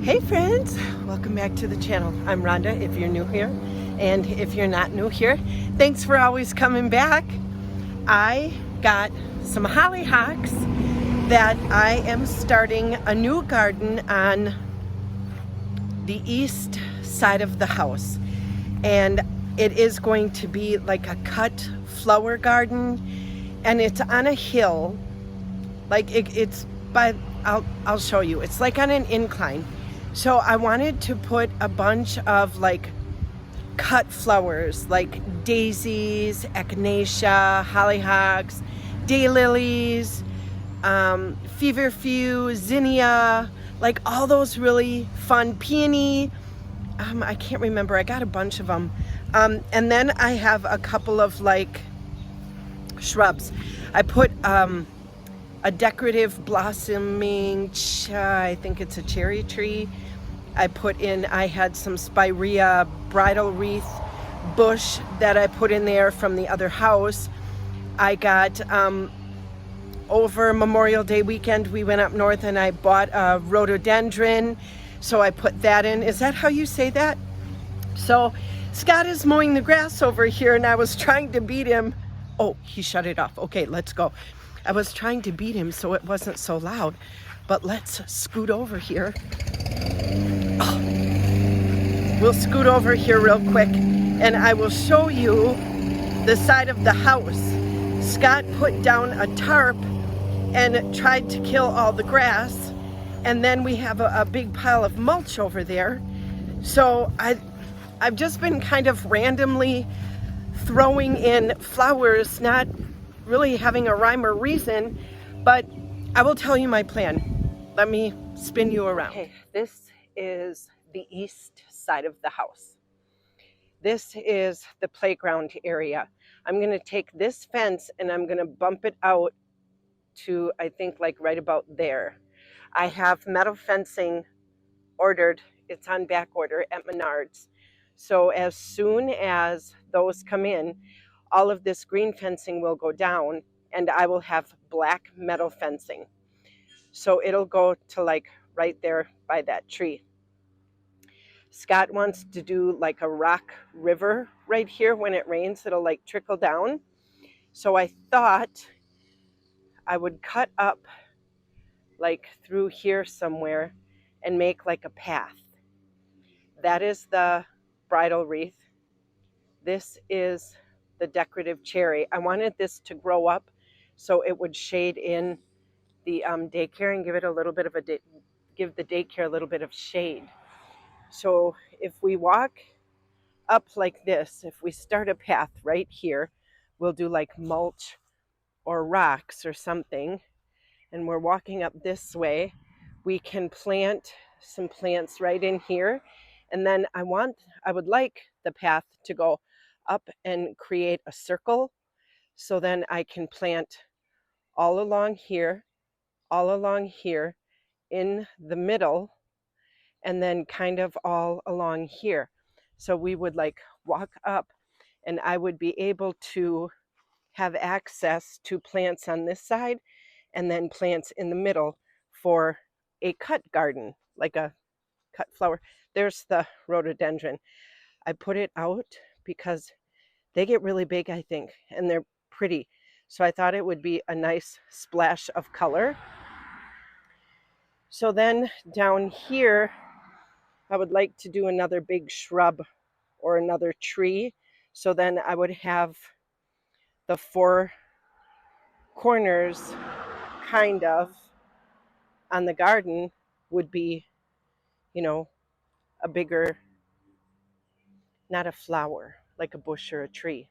Hey friends, welcome back to the channel. I'm Rhonda if you're new here, and if you're not new here, thanks for always coming back. I got some hollyhocks that I am starting a new garden on the east side of the house, and it is going to be like a cut flower garden, and it's on a hill. Like it's by, I'll show you. It's like on an incline. So I wanted to put a bunch of like cut flowers, like daisies, echinacea, hollyhocks, daylilies, feverfew, zinnia, like all those really fun, peony. I can't remember. I got a bunch of them. And then I have a couple of like shrubs. I put a decorative blossoming, I think it's a cherry tree. I had some spirea bridal wreath bush that I put in there from the other house. I got, over Memorial Day weekend, we went up north and I bought a rhododendron. So I put that in. Is that how you say that? So Scott is mowing the grass over here and I was trying to beat him. Oh, he shut it off. Okay, let's go. I was trying to beat him so it wasn't so loud, but let's scoot over here. Oh, we'll scoot over here real quick and I will show you the side of the house. Scott put down a tarp and tried to kill all the grass, and then we have a big pile of mulch over there. So I've just been kind of randomly throwing in flowers, not really having a rhyme or reason, but I will tell you my plan. Let me spin you around. Okay, this is the east side of the house. This is the playground area. I'm going to take this fence and I'm going to bump it out to, I think, like right about there. I have metal fencing ordered. It's on back order at Menards. So as soon as those come in, all of this green fencing will go down and I will have black metal fencing. So it'll go to like right there by that tree. Scott wants to do like a rock river right here. When it rains, it'll like trickle down. So I thought I would cut up like through here somewhere and make like a path. That is the bridal wreath. This is the decorative cherry. I wanted this to grow up so it would shade in the daycare and give it a little bit of give the daycare a little bit of shade. So if we walk up like this, if we start a path right here, we'll do like mulch or rocks or something, and we're walking up this way, we can plant some plants right in here. And then I would like the path to go up and create a circle. So then I can plant all along here, in the middle, and then kind of all along here. So we would like walk up and I would be able to have access to plants on this side and then plants in the middle for a cut garden, like a cut flower. There's the rhododendron. I put it out because they get really big, I think, and they're pretty. So I thought it would be a nice splash of color. So then down here, I would like to do another big shrub or another tree. So then I would have the four corners kind of on the garden would be, you know, a bigger, not a flower, like a bush or a tree.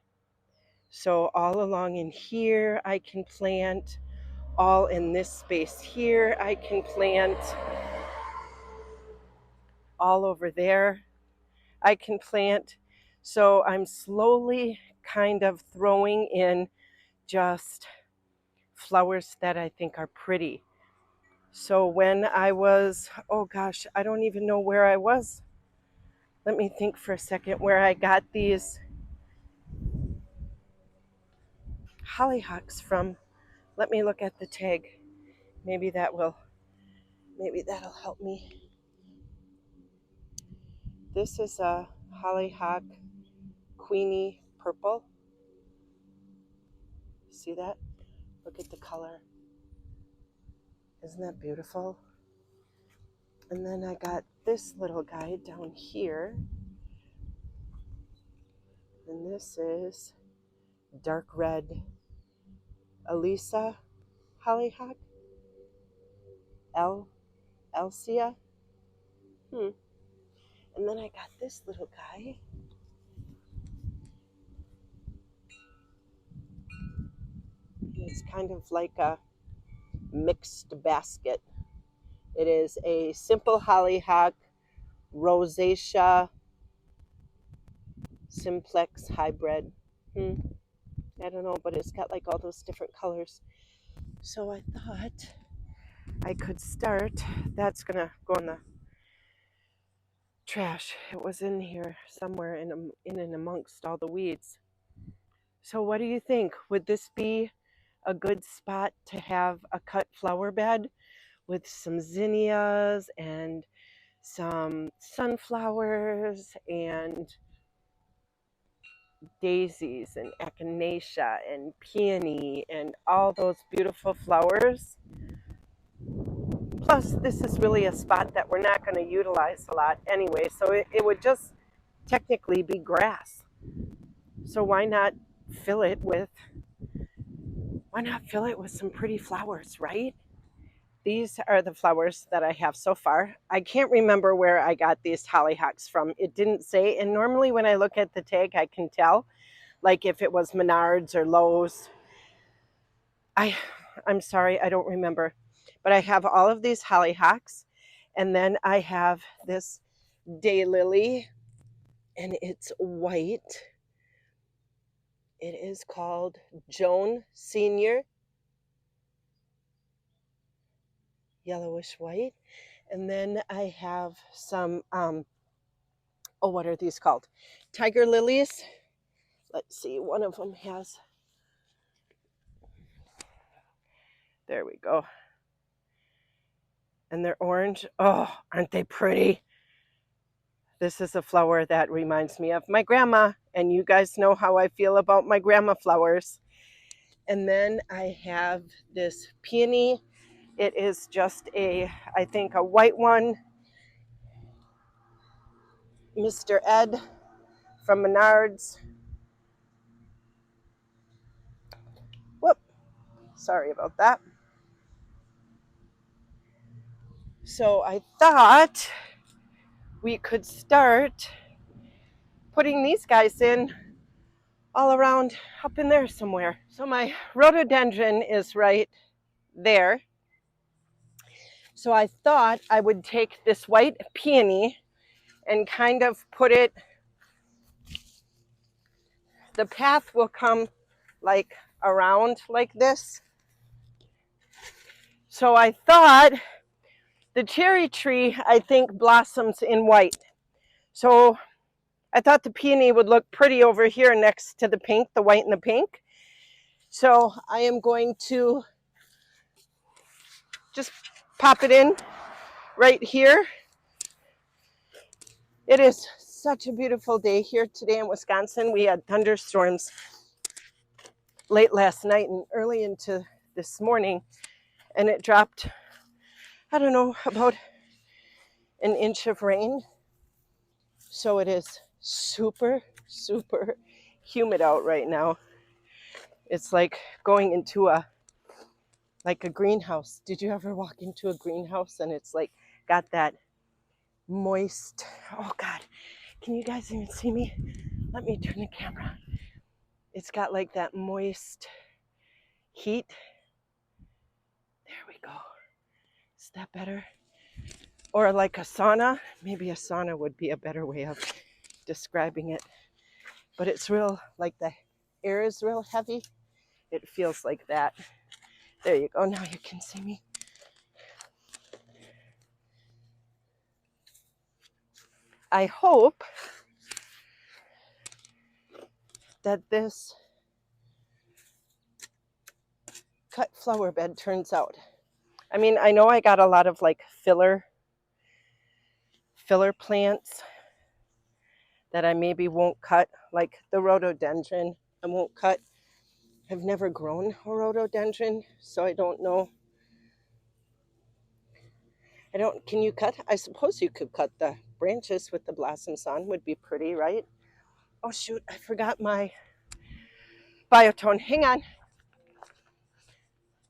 So all along in here, I can plant. All in this space here, I can plant. All over there, I can plant. So I'm slowly kind of throwing in just flowers that I think are pretty. So when I was, oh gosh, I don't even know where I was. Let me think for a second where I got these hollyhocks from. Let me look at the tag. Maybe that'll help me. This is a hollyhock queenie purple. See that? Look at the color. Isn't that beautiful? And then I got this little guy down here. And this is dark red Elisa hollyhock. Elsia. And then I got this little guy. It's kind of like a mixed basket. It is a simple hollyhock rosacea simplex hybrid. I don't know, but it's got like all those different colors. So I thought I could start. That's gonna go in the trash. It was in here somewhere in and amongst all the weeds. So what do you think? Would this be a good spot to have a cut flower bed with some zinnias and some sunflowers and daisies and echinacea and peony and all those beautiful flowers? Plus, this is really a spot that we're not going to utilize a lot anyway, so it would just technically be grass. So why not fill it with some pretty flowers, right? These are the flowers that I have so far. I can't remember where I got these hollyhocks from. It didn't say, and normally when I look at the tag, I can tell, like if it was Menards or Lowe's. I'm sorry, I don't remember. But I have all of these hollyhocks, and then I have this daylily, and it's white. It is called Joan Senior, yellowish white. And then I have some, what are these called? Tiger lilies. Let's see, one of them has, there we go. And they're orange. Oh, aren't they pretty? This is a flower that reminds me of my grandma, and you guys know how I feel about my grandma flowers. And then I have this peony. It is just I think a white one. Mr. Ed from Menards. Whoop, sorry about that. So I thought we could start putting these guys in all around up in there somewhere. So my rhododendron is right there. So I thought I would take this white peony and kind of put it, the path will come like around like this. So I thought the cherry tree, I think, blossoms in white. So I thought the peony would look pretty over here next to the pink, the white and the pink. So I am going to just pop it in right here. It is such a beautiful day here today in Wisconsin. We had thunderstorms late last night and early into this morning, and it dropped, I don't know, about an inch of rain. So it is super, super humid out right now. It's like going into a greenhouse. Did you ever walk into a greenhouse and it's like got that moist, oh God, can you guys even see me? Let me turn the camera. It's got like that moist heat. There we go. Is that better? Or like a sauna. Maybe a sauna would be a better way of describing it. But it's real, like the air is real heavy. It feels like that. There you go. Now you can see me. I hope that this cut flower bed turns out. I mean, I know I got a lot of like filler plants that I maybe won't cut, like the rhododendron. I won't cut. I've never grown a rhododendron, so I don't know. Can you cut? I suppose you could cut the branches with the blossoms on, would be pretty, right? Oh shoot, I forgot my biotone. Hang on.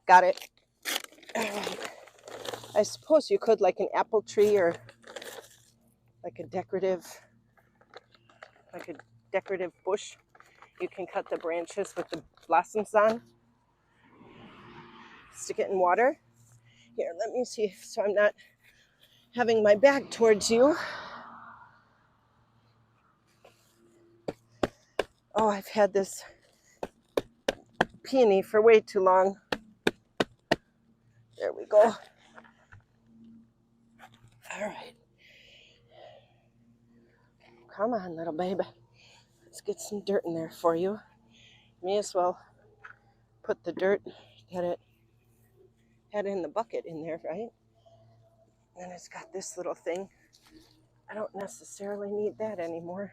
Got it. I suppose you could, like an apple tree or like a decorative bush. You can cut the branches with the blossoms on. Stick it in water. Here, let me see, so I'm not having my back towards you. Oh, I've had this peony for way too long. There we go. All right. Come on, little baby. Let's get some dirt in there for you. May as well put the dirt that it had in the bucket in there, right? And it's got this little thing. I don't necessarily need that anymore.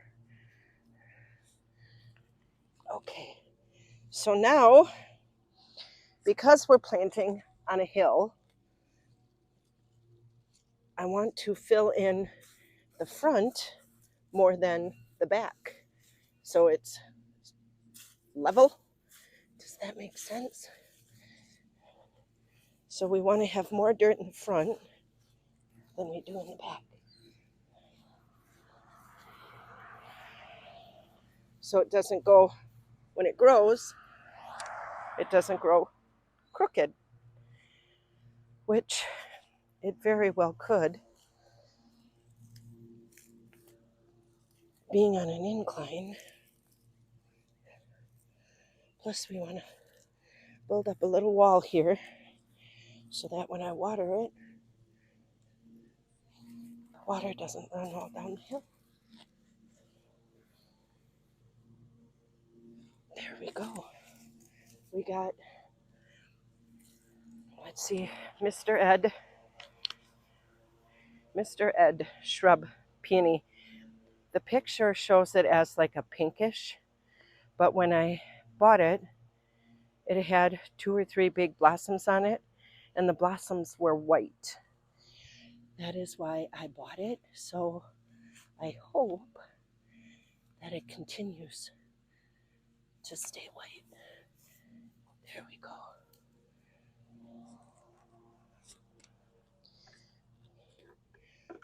Okay. So now, because we're planting on a hill, I want to fill in the front more than the back. So it's level. Does that make sense? So we want to have more dirt in the front than we do in the back. So it doesn't go, when it grows, it doesn't grow crooked, which it very well could. Being on an incline. Plus we want to build up a little wall here so that when I water it, the water doesn't run all down the hill. There we go. We got, let's see, Mr. Ed shrub peony. The picture shows it as like a pinkish, but when I bought it, it had 2 or 3 big blossoms on it, and the blossoms were white. That is why I bought it. So I hope that it continues to stay white. There we go.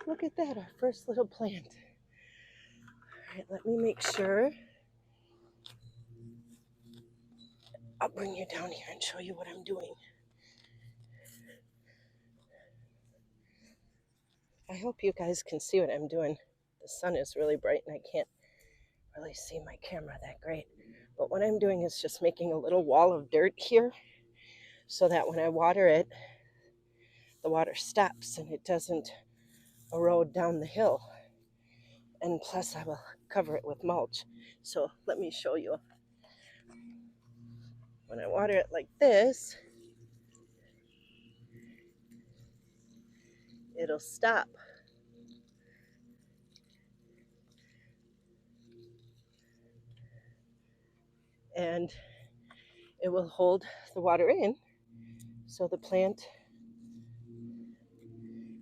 Look at that, our first little plant. All right, let me make sure. I'll bring you down here and show you what I'm doing. I hope you guys can see what I'm doing. The sun is really bright and I can't really see my camera that great. But what I'm doing is just making a little wall of dirt here so that when I water it, the water stops and it doesn't erode down the hill. And plus I will cover it with mulch. So let me show you. When I water it like this, it'll stop. And it will hold the water in so the plant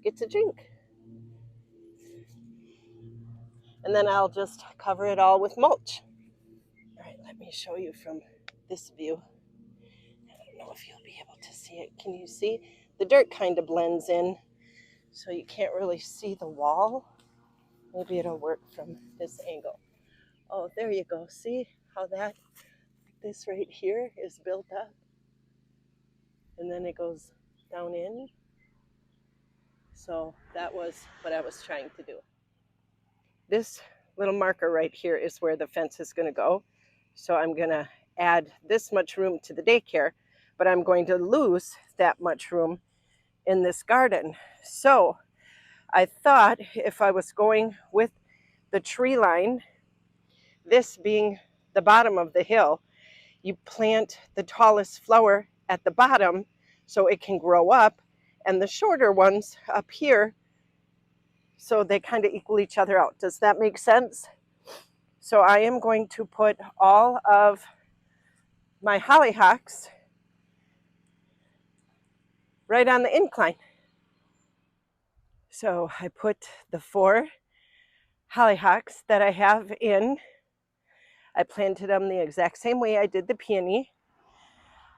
gets a drink. And then I'll just cover it all with mulch. All right, let me show you from this view. I don't know if you'll be able to see it. Can you see? The dirt kind of blends in, so you can't really see the wall. Maybe it'll work from this angle. Oh, there you go. See how this right here is built up? And then it goes down in. So that was what I was trying to do. This little marker right here is where the fence is going to go. So I'm going to add this much room to the daycare, but I'm going to lose that much room in this garden. So I thought if I was going with the tree line, this being the bottom of the hill, you plant the tallest flower at the bottom so it can grow up, and the shorter ones up here so they kind of equal each other out. Does that make sense? So I am going to put all of my hollyhocks right on the incline. So I put the 4 hollyhocks that I have in. I planted them the exact same way I did the peony.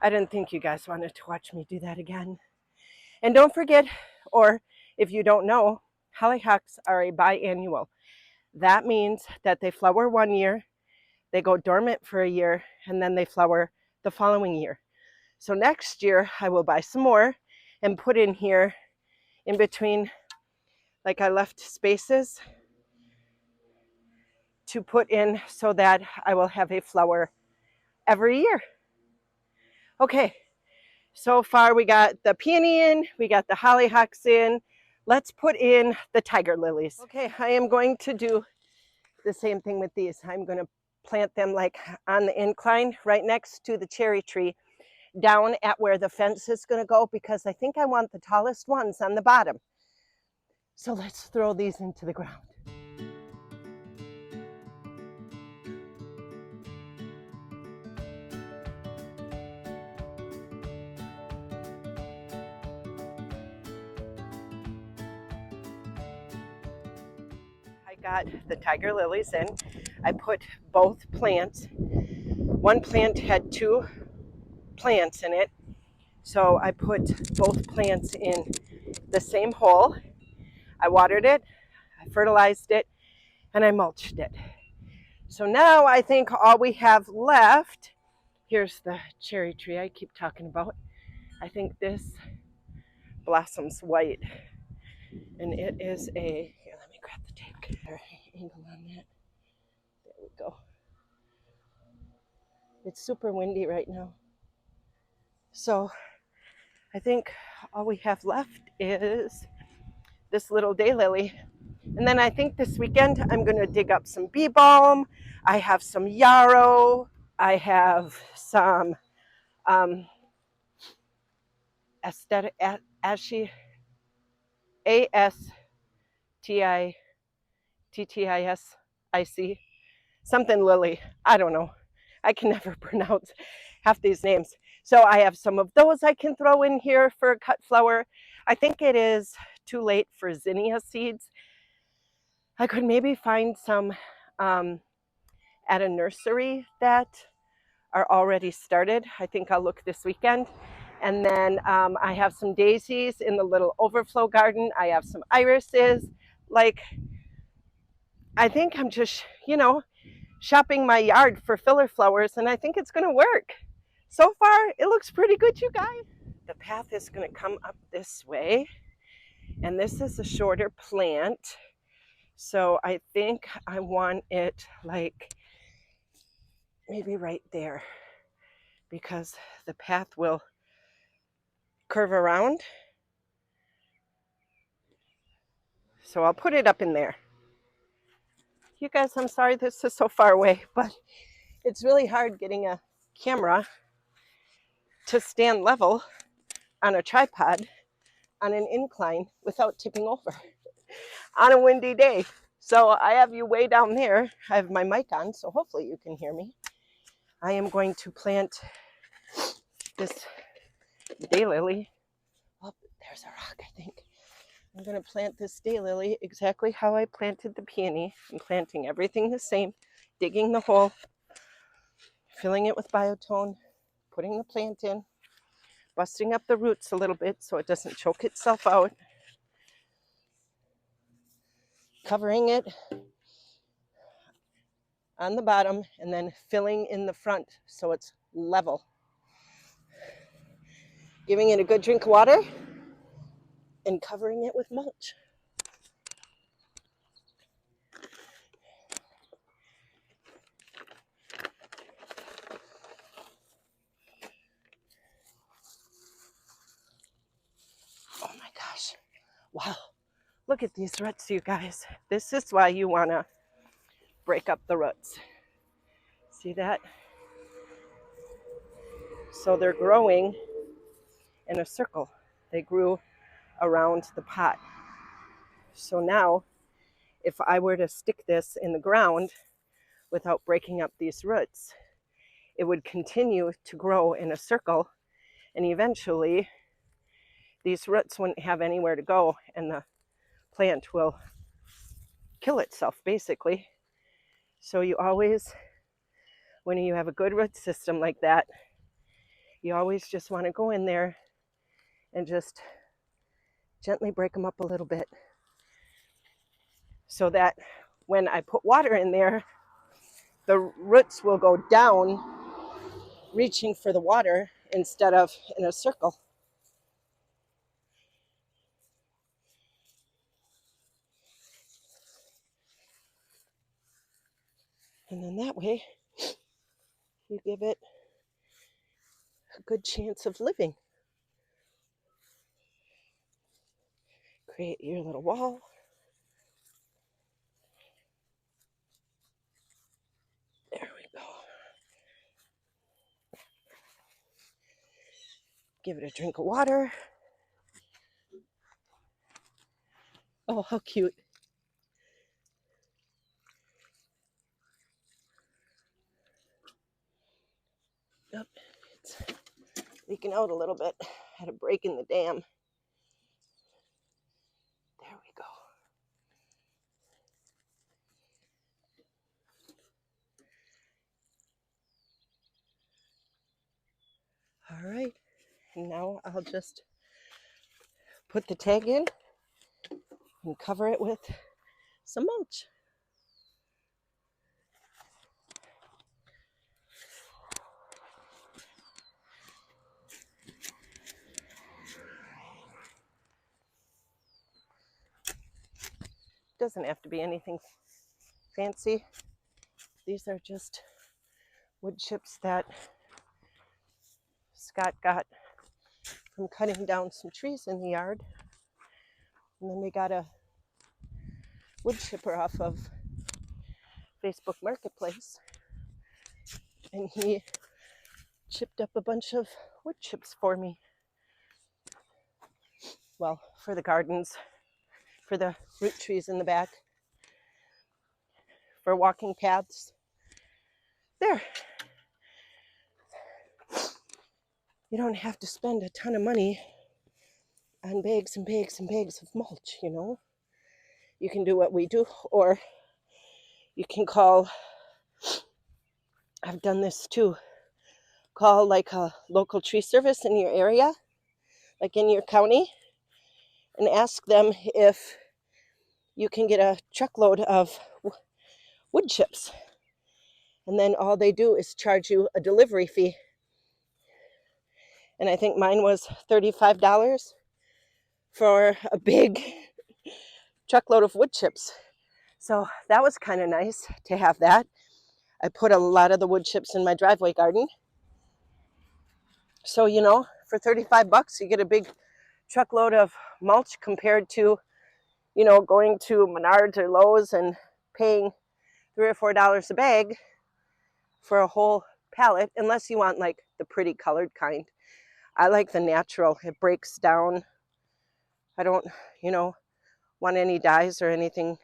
I didn't think you guys wanted to watch me do that again. And don't forget, or if you don't know, hollyhocks are a biannual. That means that they flower one year, they go dormant for a year, and then they flower the following year. So next year I will buy some more and put in here in between, like I left spaces to put in so that I will have a flower every year. Okay, so far we got the peony in, we got the hollyhocks in. Let's put in the tiger lilies. Okay, I am going to do the same thing with these. I'm going to plant them like on the incline right next to the cherry tree, down at where the fence is going to go, because I think I want the tallest ones on the bottom. So let's throw these into the ground. I got the tiger lilies in. I put both plants. One plant had 2 plants in it, so I put both plants in the same hole. I watered it, I fertilized it, and I mulched it. So now I think all we have left, here's the cherry tree I keep talking about. I think this blossoms white, and it is a, here, let me grab the tape. Angle on that. There we go. It's super windy right now. So I think all we have left is this little daylily. And then I think this weekend I'm going to dig up some bee balm. I have some yarrow. I have some aesthetic, ashy, ASTITTISIC, something lily. I don't know. I can never pronounce half these names. So I have some of those I can throw in here for a cut flower. I think it is too late for zinnia seeds. I could maybe find some at a nursery that are already started. I think I'll look this weekend. And then I have some daisies in the little overflow garden. I have some irises. Like, I think I'm just, shopping my yard for filler flowers, and I think it's going to work. So far, it looks pretty good, you guys. The path is going to come up this way, and this is a shorter plant. So I think I want it like maybe right there, because the path will curve around. So I'll put it up in there. You guys, I'm sorry this is so far away, but it's really hard getting a camera to stand level on a tripod on an incline without tipping over on a windy day. So I have you way down there. I have my mic on, so hopefully you can hear me. I am going to plant this daylily. Oh, there's a rock, I think. I'm going to plant this daylily exactly how I planted the peony. I'm planting everything the same, digging the hole, filling it with biotone, putting the plant in, busting up the roots a little bit so it doesn't choke itself out, covering it on the bottom, and then filling in the front so it's level. Giving it a good drink of water and covering it with mulch. Oh my gosh. Wow. Look at these roots, you guys. This is why you want to break up the roots. See that? So they're growing in a circle. They grew around the pot. So now, if I were to stick this in the ground without breaking up these roots, it would continue to grow in a circle, and eventually these roots wouldn't have anywhere to go, and the plant will kill itself, basically. So you always, when you have a good root system like that, you always just want to go in there and just gently break them up a little bit, so that when I put water in there, the roots will go down, reaching for the water instead of in a circle. And then that way, you give it a good chance of living. Create your little wall. There we go. Give it a drink of water. Oh, how cute. Yep, it's leaking out a little bit. Had a break in the dam. There we go. All right, and now I'll just put the tag in and cover it with some mulch. Doesn't have to be anything fancy. These are just wood chips that Scott got from cutting down some trees in the yard. And then we got a wood chipper off of Facebook Marketplace, and he chipped up a bunch of wood chips for me. Well, for the gardens, for the root trees in the back, for walking paths. There. You don't have to spend a ton of money on bags and bags and bags of mulch, you know. You can do what we do, or you can call, I've done this too, call like a local tree service in your area, like in your county, and ask them if you can get a truckload of wood chips. And then all they do is charge you a delivery fee. And I think mine was $35 for a big truckload of wood chips. So that was kind of nice to have that. I put a lot of the wood chips in my driveway garden. So, you know, for $35, you get a big truckload of mulch compared to, you know, going to Menards or Lowe's and paying $3 or $4 a bag for a whole pallet, unless you want like the pretty colored kind. I like the natural. It breaks down. I don't, you know, want any dyes or anything.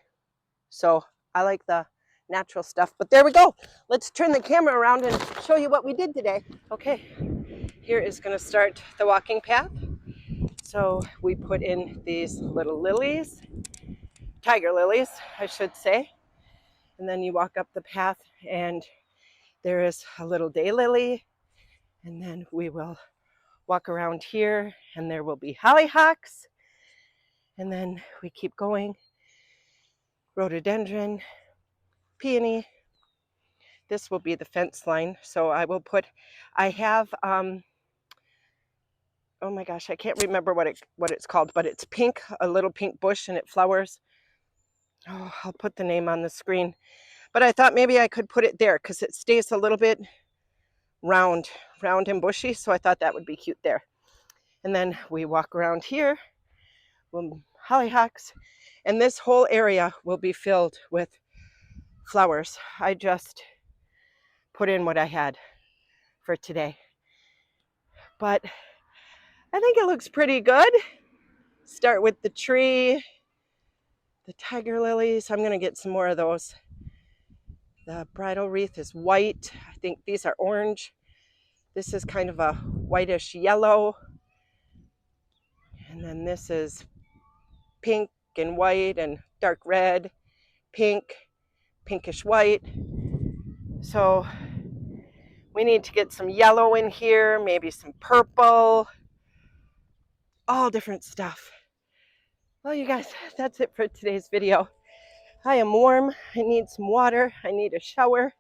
So I like the natural stuff. But there we go. Let's turn the camera around and show you what we did today. Okay, here is going to start the walking path. So we put in these little lilies, tiger lilies, I should say. And then you walk up the path and there is a little daylily. And then we will walk around here and there will be hollyhocks. And then we keep going. Rhododendron, peony. This will be the fence line. So I will put, I have, oh my gosh, I can't remember what it's called, but it's pink, a little pink bush, and it flowers. Oh, I'll put the name on the screen. But I thought maybe I could put it there because it stays a little bit round and bushy. So I thought that would be cute there. And then we walk around here, hollyhocks, and this whole area will be filled with flowers. I just put in what I had for today. But I think it looks pretty good. Start with the tree, the tiger lilies. I'm going to get some more of those. The bridal wreath is white. I think these are orange. This is kind of a whitish yellow. And then this is pink and white and dark red, pink, pinkish white. So we need to get some yellow in here, maybe some purple, all different stuff. Well, you guys, that's it for today's video. I am warm. I need some water. I need a shower.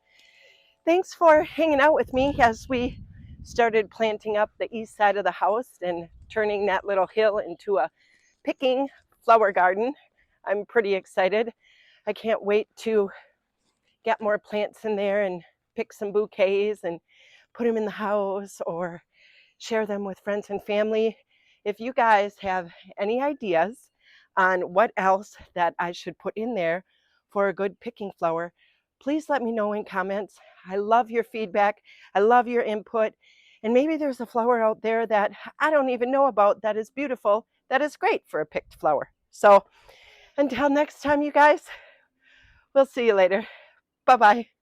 Thanks for hanging out with me as we started planting up the east side of the house and turning that little hill into a picking flower garden. I'm pretty excited. I can't wait to get more plants in there and pick some bouquets and put them in the house or share them with friends and family. If you guys have any ideas on what else that I should put in there for a good picking flower, please let me know in comments. I love your feedback. I love your input. And maybe there's a flower out there that I don't even know about that is beautiful, that is great for a picked flower. So until next time, you guys, we'll see you later. Bye-bye.